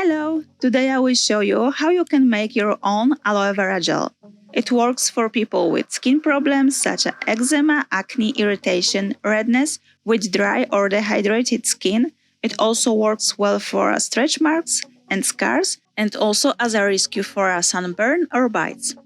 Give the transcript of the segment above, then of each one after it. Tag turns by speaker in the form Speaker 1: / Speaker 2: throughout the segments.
Speaker 1: Hello! Today I will show you how you can make your own aloe vera gel. It works for people with skin problems such as eczema, acne, irritation, redness, with dry or dehydrated skin. It also works well for stretch marks and scars, and also as a rescue for a sunburn or bites.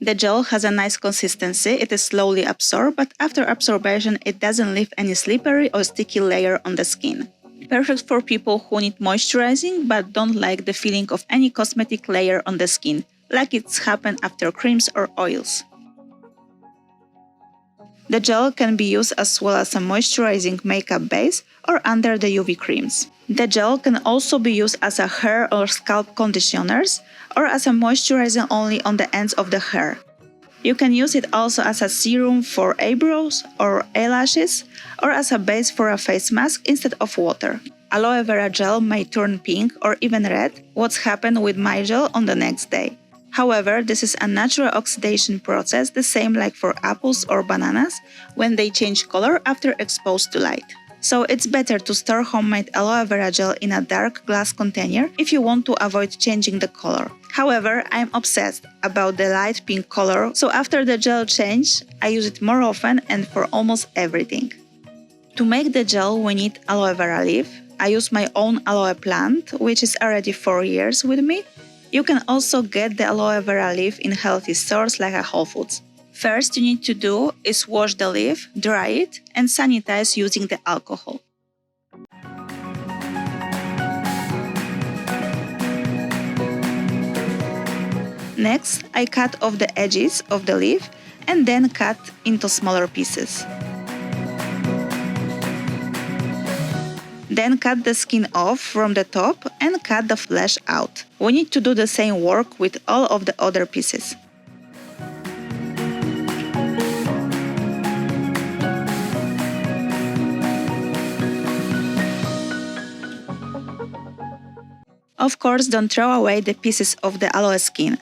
Speaker 1: The gel has a nice consistency, it is slowly absorbed, but after absorption it doesn't leave any slippery or sticky layer on the skin. Perfect for people who need moisturizing but don't like the feeling of any cosmetic layer on the skin, like it's happened after creams or oils. The gel can be used as well as a moisturizing makeup base or under the UV creams. The gel can also be used as a hair or scalp conditioners or as a moisturizer only on the ends of the hair. You can use it also as a serum for eyebrows or eyelashes or as a base for a face mask instead of water. Aloe vera gel may turn pink or even red, what's happened with my gel on the next day. However, this is a natural oxidation process, the same like for apples or bananas, when they change color after exposed to light. So it's better to store homemade aloe vera gel in a dark glass container if you want to avoid changing the color. However, I'm obsessed about the light pink color, so after the gel change, I use it more often and for almost everything. To make the gel, we need aloe vera leaf. I use my own aloe plant, which is already 4 years with me. You can also get the aloe vera leaf in healthy stores like a Whole Foods. First you need to do is wash the leaf, dry it, and sanitize using the alcohol. Next, I cut off the edges of the leaf and then cut into smaller pieces. Then cut the skin off from the top and cut the flesh out. We need to do the same work with all of the other pieces. Of course, don't throw away the pieces of the aloe skin.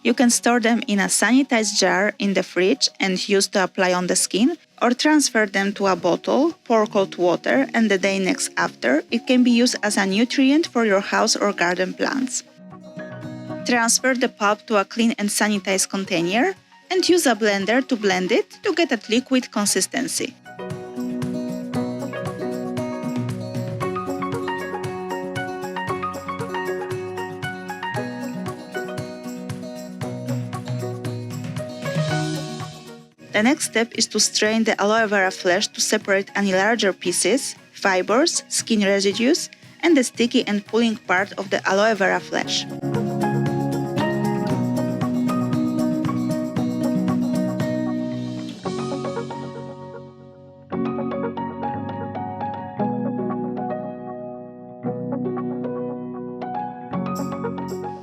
Speaker 1: You can store them in a sanitized jar in the fridge and use to apply on the skin, or transfer them to a bottle, pour cold water, and the day next after, it can be used as a nutrient for your house or garden plants. Transfer the pulp to a clean and sanitized container and use a blender to blend it to get a liquid consistency. The next step is to strain the aloe vera flesh to separate any larger pieces, fibers, skin residues, and the sticky and pulling part of the aloe vera flesh.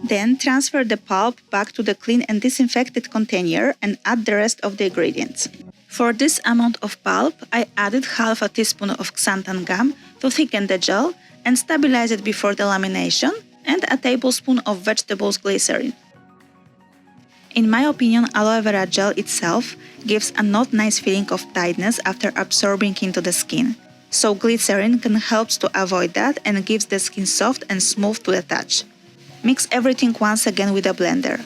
Speaker 1: Then transfer the pulp back to the clean and disinfected container and add the rest of the ingredients. For this amount of pulp, I added half a teaspoon of xanthan gum to thicken the gel and stabilize it before the lamination, and a tablespoon of vegetables glycerin. In my opinion, aloe vera gel itself gives a not nice feeling of tightness after absorbing into the skin. So glycerin can help to avoid that and gives the skin soft and smooth to the touch. Mix everything once again with a blender.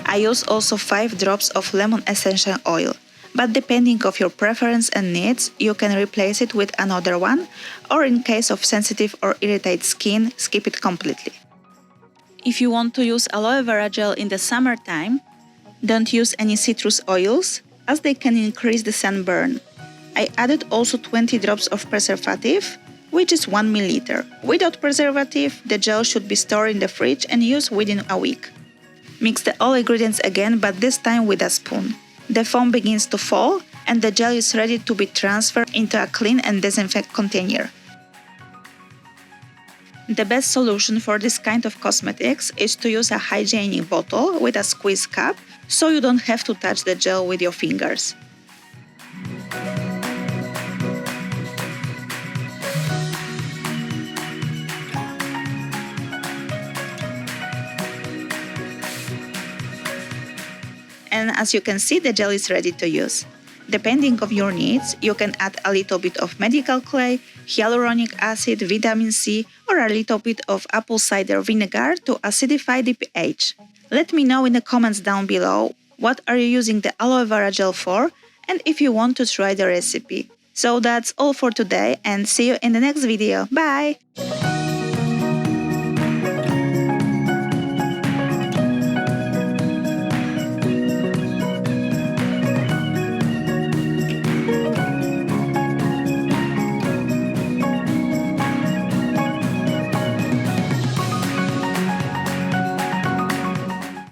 Speaker 1: I use also 5 drops of lemon essential oil, but depending of your preference and needs, you can replace it with another one, or in case of sensitive or irritated skin, skip it completely. If you want to use aloe vera gel in the summertime, don't use any citrus oils, as they can increase the sunburn. I added also 20 drops of preservative, which is 1 ml. Without preservative, the gel should be stored in the fridge and used within a week. Mix the all ingredients again, but this time with a spoon. The foam begins to fall and the gel is ready to be transferred into a clean and disinfected container. The best solution for this kind of cosmetics is to use a hygienic bottle with a squeeze cap, so you don't have to touch the gel with your fingers. And as you can see, the gel is ready to use. Depending on your needs, you can add a little bit of medical clay, hyaluronic acid, vitamin C, or a little bit of apple cider vinegar to acidify the pH. Let me know in the comments down below what are you using the aloe vera gel for and if you want to try the recipe. So that's all for today and see you in the next video. Bye!